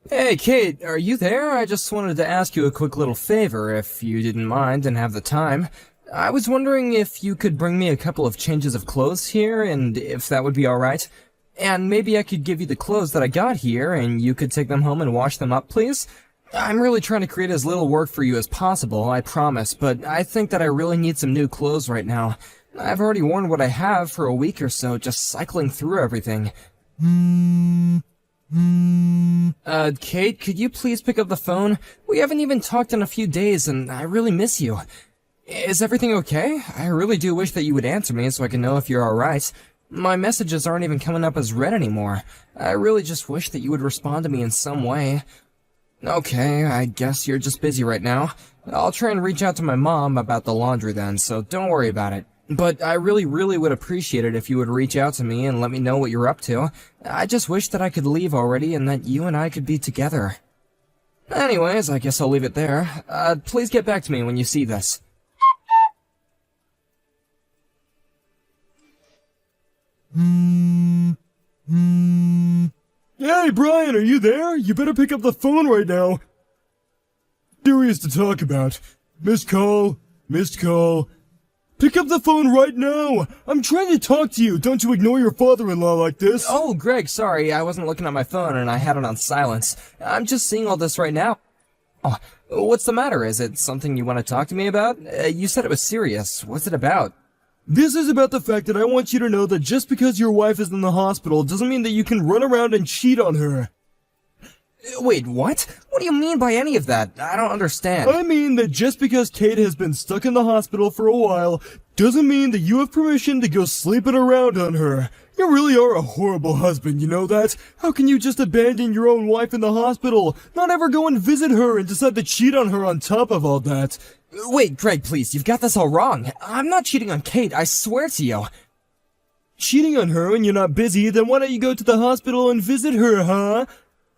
Hey, Kate, are you there? I just wanted to ask you a quick little favor, if you didn't mind and have the time. I was wondering if you could bring me a couple of changes of clothes here, and if that would be alright. And maybe I could give you the clothes that I got here, and you could take them home and wash them up, please? I'm really trying to create as little work for you as possible, I promise, but I think that I really need some new clothes right now. I've already worn what I have for a week or so, just cycling through everything. Kate, could you please pick up the phone? We haven't even talked in a few days, and I really miss you. Is everything okay? I really do wish that you would answer me so I can know if you're alright. My messages aren't even coming up as read anymore. I really just wish that you would respond to me in some way. Okay, I guess you're just busy right now. I'll try and reach out to my mom about the laundry then, so don't worry about it. But I really would appreciate it if you would reach out to me and let me know what you're up to. I just wish that I could leave already and that you and I could be together. Anyways, I guess I'll leave it there. Please get back to me when you see this. Hey, Brian, are you there? You better pick up the phone right now. Serious to talk about. Missed call. Pick up the phone right now! I'm trying to talk to you! Don't you ignore your father-in-law like this! Oh, Greg, sorry, I wasn't looking at my phone and I had it on silence. I'm just seeing all this right now. Oh, what's the matter? Is it something you want to talk to me about? You said it was serious. What's it about? This is about the fact that I want you to know that just because your wife is in the hospital doesn't mean that you can run around and cheat on her. Wait, what? What do you mean by any of that? I don't understand. I mean that just because Kate has been stuck in the hospital for a while doesn't mean that you have permission to go sleeping around on her. You really are a horrible husband, you know that? How can you just abandon your own wife in the hospital, not ever go and visit her and decide to cheat on her on top of all that? Wait, Greg, please, you've got this all wrong. I'm not cheating on Kate, I swear to you. Cheating on her when you're not busy, then why don't you go to the hospital and visit her, huh?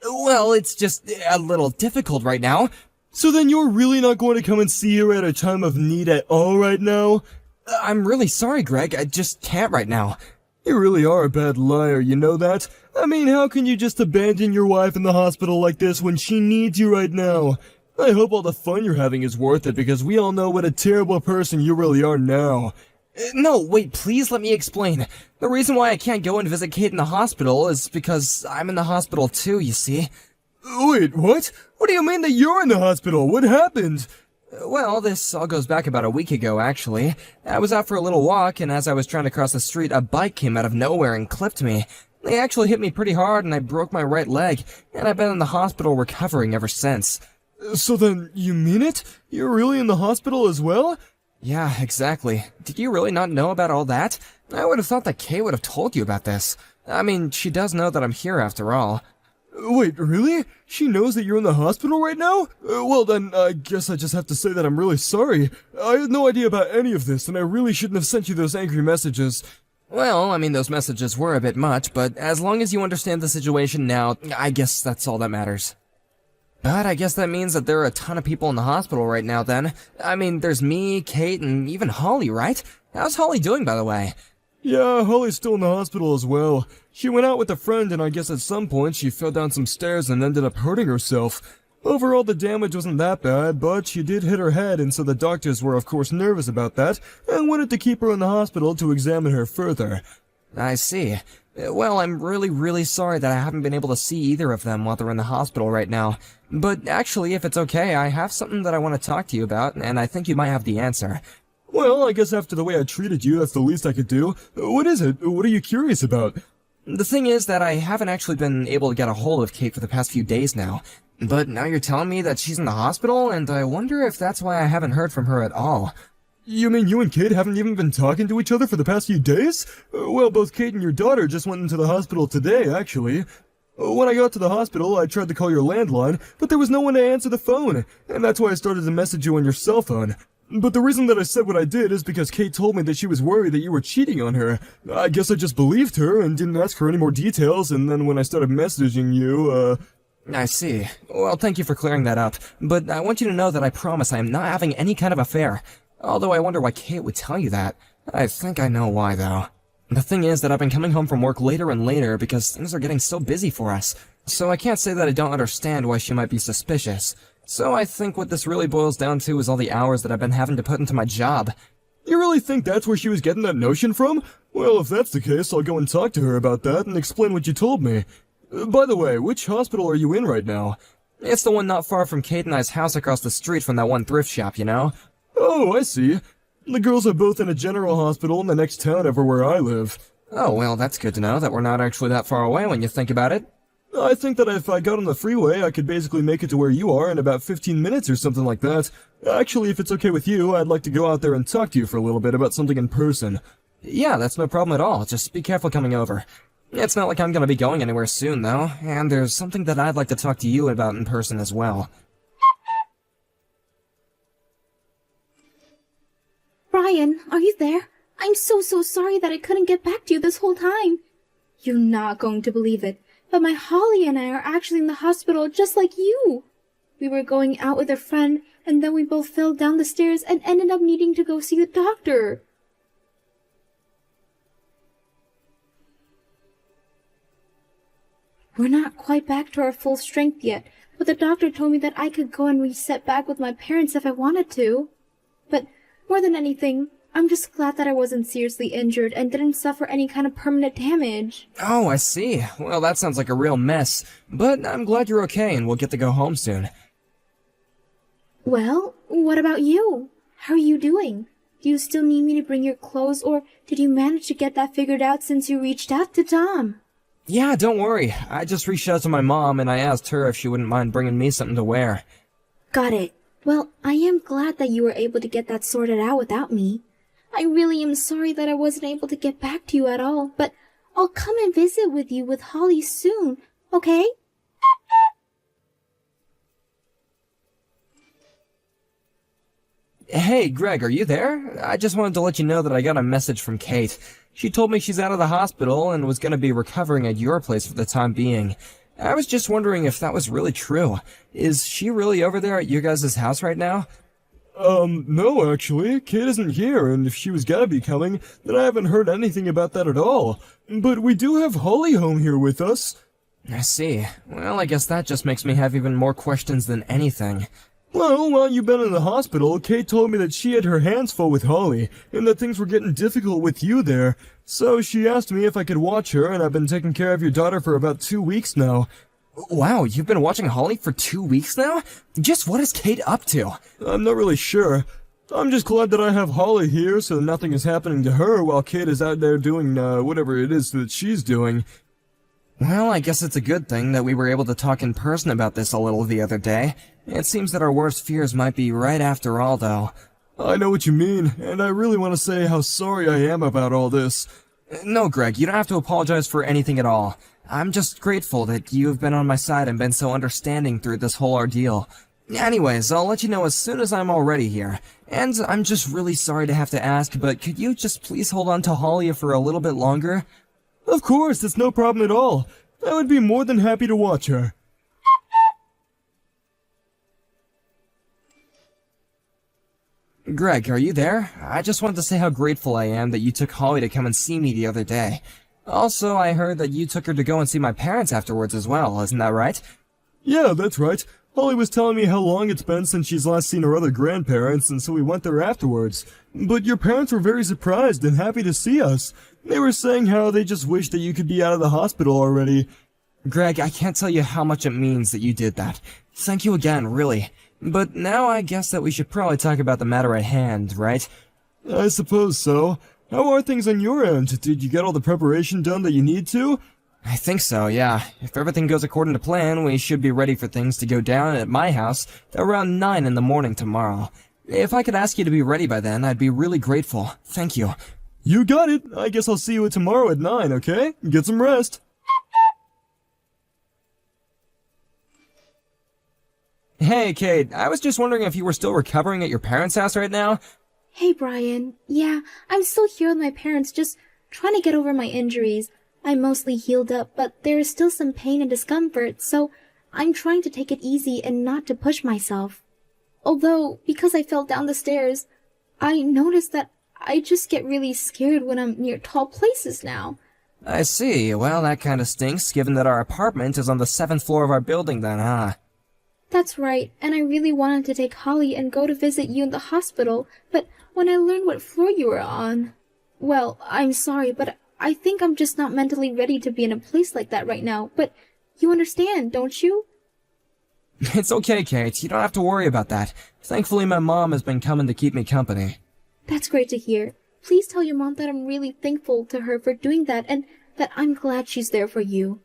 Well, it's just a little difficult right now. So then you're really not going to come and see her at a time of need at all right now? I'm really sorry, Greg. I just can't right now. You really are a bad liar, you know that? I mean, how can you just abandon your wife in the hospital like this when she needs you right now? I hope all the fun you're having is worth it because we all know what a terrible person you really are now. No, wait, please let me explain. The reason why I can't go and visit Kate in the hospital is because I'm in the hospital too, you see. Wait, what? What do you mean that you're in the hospital? What happened? Well, this all goes back about a week ago, actually. I was out for a little walk, and as I was trying to cross the street, a bike came out of nowhere and clipped me. They actually hit me pretty hard, and I broke my right leg, and I've been in the hospital recovering ever since. So then, you mean it? You're really in the hospital as well? Yeah, exactly. Did you really not know about all that? I would have thought that Kay would have told you about this. I mean, she does know that I'm here after all. Wait, really? She knows that you're in the hospital right now? Well then, I guess I just have to say that I'm really sorry. I had no idea about any of this, and I really shouldn't have sent you those angry messages. Well, I mean, those messages were a bit much, but as long as you understand the situation now, I guess that's all that matters. But I guess that means that there are a ton of people in the hospital right now then. I mean, there's me, Kate, and even Holly, right? How's Holly doing, by the way? Yeah, Holly's still in the hospital as well. She went out with a friend and I guess at some point she fell down some stairs and ended up hurting herself. Overall the damage wasn't that bad, but she did hit her head and so the doctors were of course nervous about that and wanted to keep her in the hospital to examine her further. I see. Well, I'm really sorry that I haven't been able to see either of them while they're in the hospital right now. But actually, if it's okay, I have something that I want to talk to you about, and I think you might have the answer. Well, I guess after the way I treated you, that's the least I could do. What is it? What are you curious about? The thing is that I haven't actually been able to get a hold of Kate for the past few days now. But now you're telling me that she's in the hospital, and I wonder if that's why I haven't heard from her at all. You mean you and Kate haven't even been talking to each other for the past few days? Well, both Kate and your daughter just went into the hospital today, actually. When I got to the hospital, I tried to call your landline, but there was no one to answer the phone, and that's why I started to message you on your cell phone. But the reason that I said what I did is because Kate told me that she was worried that you were cheating on her. I guess I just believed her and didn't ask for any more details, and then when I started messaging you, I see. Well, thank you for clearing that up, but I want you to know that I promise I am not having any kind of affair. Although I wonder why Kate would tell you that. I think I know why, though. The thing is that I've been coming home from work later and later because things are getting so busy for us. so I can't say that I don't understand why she might be suspicious. So I think what this really boils down to is all the hours that I've been having to put into my job. You really think that's where she was getting that notion from? Well, if that's the case, I'll go and talk to her about that and explain what you told me. By the way, which hospital are you in right now? It's the one not far from Kate and I's house across the street from that one thrift shop, you know? Oh, I see. The girls are both in a general hospital in the next town over where I live. Oh, well, that's good to know that we're not actually that far away when you think about it. I think that if I got on the freeway, I could basically make it to where you are in about 15 minutes or something like that. Actually, if it's okay with you, I'd like to go out there and talk to you for a little bit about something in person. Yeah, that's no problem at all. Just be careful coming over. It's not like I'm gonna be going anywhere soon, though, and there's something that I'd like to talk to you about in person as well. Brian, are you there? I'm so sorry that I couldn't get back to you this whole time. You're not going to believe it, but my Holly and I are actually in the hospital just like you. We were going out with a friend, and then we both fell down the stairs and ended up needing to go see the doctor. We're not quite back to our full strength yet, but the doctor told me that I could go and reset back with my parents if I wanted to. But more than anything, I'm just glad that I wasn't seriously injured and didn't suffer any kind of permanent damage. Oh, I see. Well, that sounds like a real mess, but I'm glad you're okay and we'll get to go home soon. Well, what about you? How are you doing? Do you still need me to bring your clothes, or did you manage to get that figured out since you reached out to Tom? Yeah, don't worry. I just reached out to my mom and I asked her if she wouldn't mind bringing me something to wear. Got it. Well, I am glad that you were able to get that sorted out without me. I really am sorry that I wasn't able to get back to you at all, but I'll come and visit with you with Holly soon, okay? Hey, Greg, are you there? I just wanted to let you know that I got a message from Kate. She told me she's out of the hospital and was going to be recovering at your place for the time being. I was just wondering if that was really true. Is she really over there at your guys' house right now? No, actually. Kate isn't here, and if she was gonna be coming, then I haven't heard anything about that at all. But we do have Holly home here with us. I see. Well, I guess that just makes me have even more questions than anything. Well, while you've been in the hospital, Kate told me that she had her hands full with Holly, and that things were getting difficult with you there. So she asked me if I could watch her, and I've been taking care of your daughter for about 2 weeks now. Wow, you've been watching Holly for 2 weeks now? Just what is Kate up to? I'm not really sure. I'm just glad that I have Holly here so nothing is happening to her while Kate is out there doing, whatever it is that she's doing. Well, I guess it's a good thing that we were able to talk in person about this a little the other day. It seems that our worst fears might be right after all, though. I know what you mean, and I really want to say how sorry I am about all this. No, Greg, you don't have to apologize for anything at all. I'm just grateful that you have been on my side and been so understanding through this whole ordeal. Anyways, I'll let you know as soon as I'm all ready here. And I'm just really sorry to have to ask, but could you just please hold on to Holly for a little bit longer? Of course, it's no problem at all. I would be more than happy to watch her. Greg, are you there? I just wanted to say how grateful I am that you took Holly to come and see me the other day. Also, I heard that you took her to go and see my parents afterwards as well, isn't that right? Yeah, that's right. Holly was telling me how long it's been since she's last seen her other grandparents, and so we went there afterwards. But your parents were very surprised and happy to see us. They were saying how they just wished that you could be out of the hospital already. Greg, I can't tell you how much it means that you did that. Thank you again, really. But now I guess that we should probably talk about the matter at hand, right? I suppose so. How are things on your end? Did you get all the preparation done that you need to? I think so, yeah. If everything goes according to plan, we should be ready for things to go down at my house around 9 in the morning tomorrow. If I could ask you to be ready by then, I'd be really grateful. Thank you. You got it. I guess I'll see you tomorrow at 9, okay? Get some rest. Hey, Kate, I was just wondering if you were still recovering at your parents' house right now? Hey, Brian. Yeah, I'm still here with my parents, just trying to get over my injuries. I'm mostly healed up, but there is still some pain and discomfort, so I'm trying to take it easy and not to push myself. Although, because I fell down the stairs, I noticed that I just get really scared when I'm near tall places now. I see. Well, that kinda stinks, given that our apartment is on the 7th floor of our building then, huh? That's right, and I really wanted to take Holly and go to visit you in the hospital, but when I learned what floor you were on... Well, I'm sorry, but I think I'm just not mentally ready to be in a place like that right now, but you understand, don't you? It's okay, Kate. You don't have to worry about that. Thankfully, my mom has been coming to keep me company. That's great to hear. Please tell your mom that I'm really thankful to her for doing that and that I'm glad she's there for you.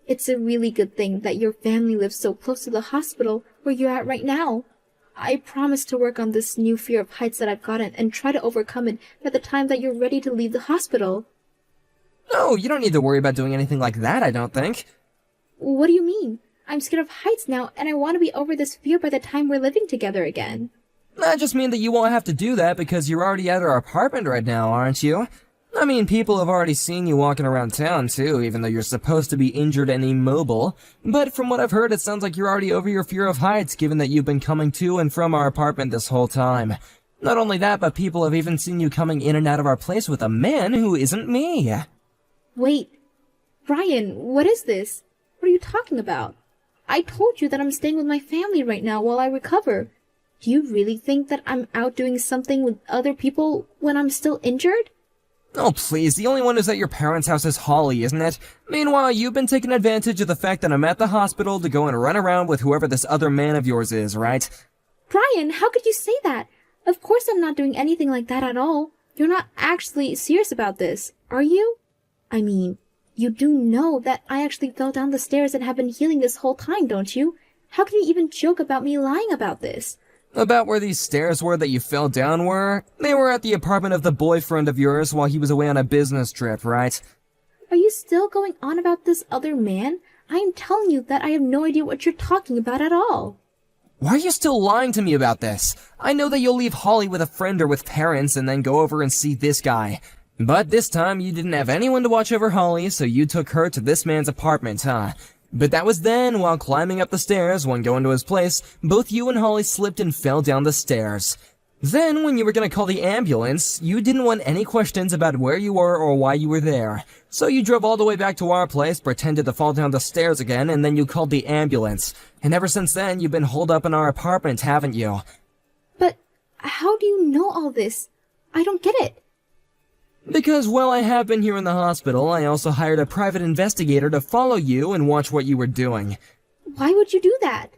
It's a really good thing that your family lives so close to the hospital where you're at right now. I promise to work on this new fear of heights that I've gotten and try to overcome it by the time that you're ready to leave the hospital. No, you don't need to worry about doing anything like that, I don't think. What do you mean? I'm scared of heights now and I want to be over this fear by the time we're living together again. I just mean that you won't have to do that because you're already at our apartment right now, aren't you? I mean, people have already seen you walking around town too, even though you're supposed to be injured and immobile. But from what I've heard, it sounds like you're already over your fear of heights, given that you've been coming to and from our apartment this whole time. Not only that, but people have even seen you coming in and out of our place with a man who isn't me. Wait, Brian, what is this? What are you talking about? I told you that I'm staying with my family right now while I recover. Do you really think that I'm out doing something with other people when I'm still injured? Oh, please, the only one who's at your parents' house is Holly, isn't it? Meanwhile, you've been taking advantage of the fact that I'm at the hospital to go and run around with whoever this other man of yours is, right? Brian, how could you say that? Of course I'm not doing anything like that at all. You're not actually serious about this, are you? I mean, you do know that I actually fell down the stairs and have been healing this whole time, don't you? How can you even joke about me lying about this? About where these stairs were that you fell down were? They were at the apartment of the boyfriend of yours while he was away on a business trip, right? Are you still going on about this other man? I am telling you that I have no idea what you're talking about at all. Why are you still lying to me about this? I know that you'll leave Holly with a friend or with parents and then go over and see this guy. But this time you didn't have anyone to watch over Holly, so you took her to this man's apartment, huh? But that was then, while climbing up the stairs, when going to his place, both you and Holly slipped and fell down the stairs. Then, when you were gonna call the ambulance, you didn't want any questions about where you were or why you were there. So you drove all the way back to our place, pretended to fall down the stairs again, and then you called the ambulance. And ever since then, you've been holed up in our apartment, haven't you? But how do you know all this? I don't get it. Because while I have been here in the hospital, I also hired a private investigator to follow you and watch what you were doing. Why would you do that?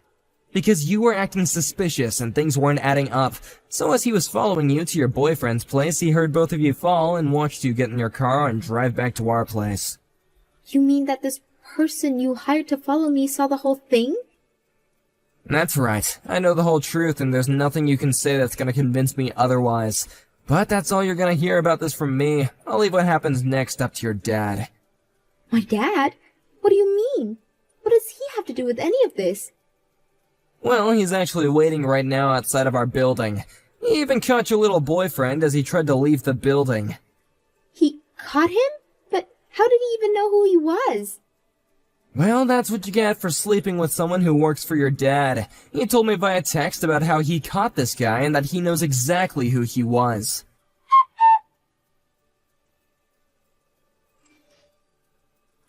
Because you were acting suspicious and things weren't adding up. So as he was following you to your boyfriend's place, he heard both of you fall and watched you get in your car and drive back to our place. You mean that this person you hired to follow me saw the whole thing? That's right. I know the whole truth and there's nothing you can say that's gonna convince me otherwise. But that's all you're gonna hear about this from me. I'll leave what happens next up to your dad. My dad? What do you mean? What does he have to do with any of this? Well, he's actually waiting right now outside of our building. He even caught your little boyfriend as he tried to leave the building. He caught him? But how did he even know who he was? Well, that's what you get for sleeping with someone who works for your dad. He told me via text about how he caught this guy and that he knows exactly who he was.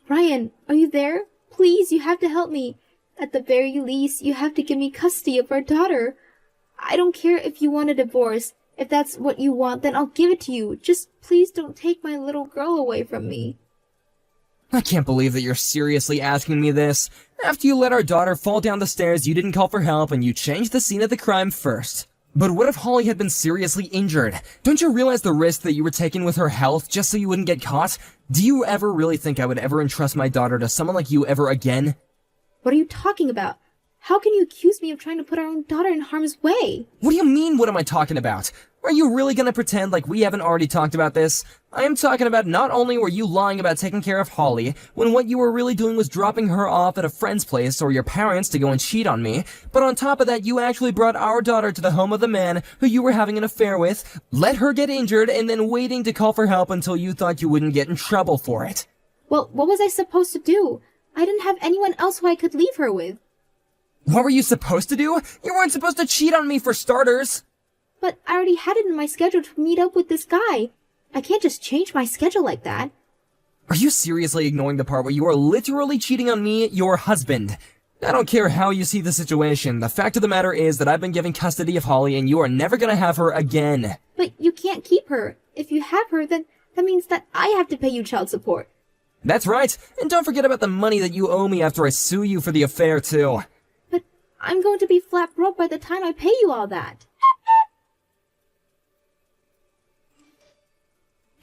Ryan, are you there? Please, you have to help me. At the very least, you have to give me custody of our daughter. I don't care if you want a divorce. If that's what you want, then I'll give it to you. Just please don't take my little girl away from me. I can't believe that you're seriously asking me this. After you let our daughter fall down the stairs, you didn't call for help and you changed the scene of the crime first. But what if Holly had been seriously injured? Don't you realize the risk that you were taking with her health just so you wouldn't get caught? Do you ever really think I would ever entrust my daughter to someone like you ever again? What are you talking about? How can you accuse me of trying to put our own daughter in harm's way? What do you mean, what am I talking about? Are you really gonna pretend like we haven't already talked about this? I am talking about not only were you lying about taking care of Holly, when what you were really doing was dropping her off at a friend's place or your parents to go and cheat on me, but on top of that you actually brought our daughter to the home of the man who you were having an affair with, let her get injured, and then waiting to call for help until you thought you wouldn't get in trouble for it. Well, what was I supposed to do? I didn't have anyone else who I could leave her with. What were you supposed to do? You weren't supposed to cheat on me for starters. But I already had it in my schedule to meet up with this guy. I can't just change my schedule like that. Are you seriously ignoring the part where you are literally cheating on me, your husband? I don't care how you see the situation. The fact of the matter is that I've been given custody of Holly and you are never gonna have her again. But you can't keep her. If you have her, then that means that I have to pay you child support. That's right. And don't forget about the money that you owe me after I sue you for the affair, too. But I'm going to be flat broke by the time I pay you all that.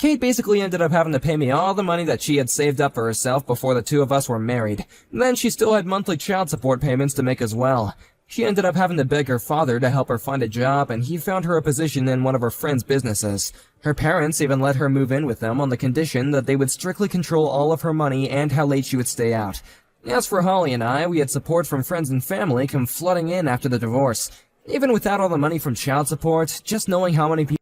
Kate basically ended up having to pay me all the money that she had saved up for herself before the two of us were married. Then she still had monthly child support payments to make as well. She ended up having to beg her father to help her find a job, and he found her a position in one of her friend's businesses. Her parents even let her move in with them on the condition that they would strictly control all of her money and how late she would stay out. As for Holly and I, we had support from friends and family come flooding in after the divorce. Even without all the money from child support, just knowing how many people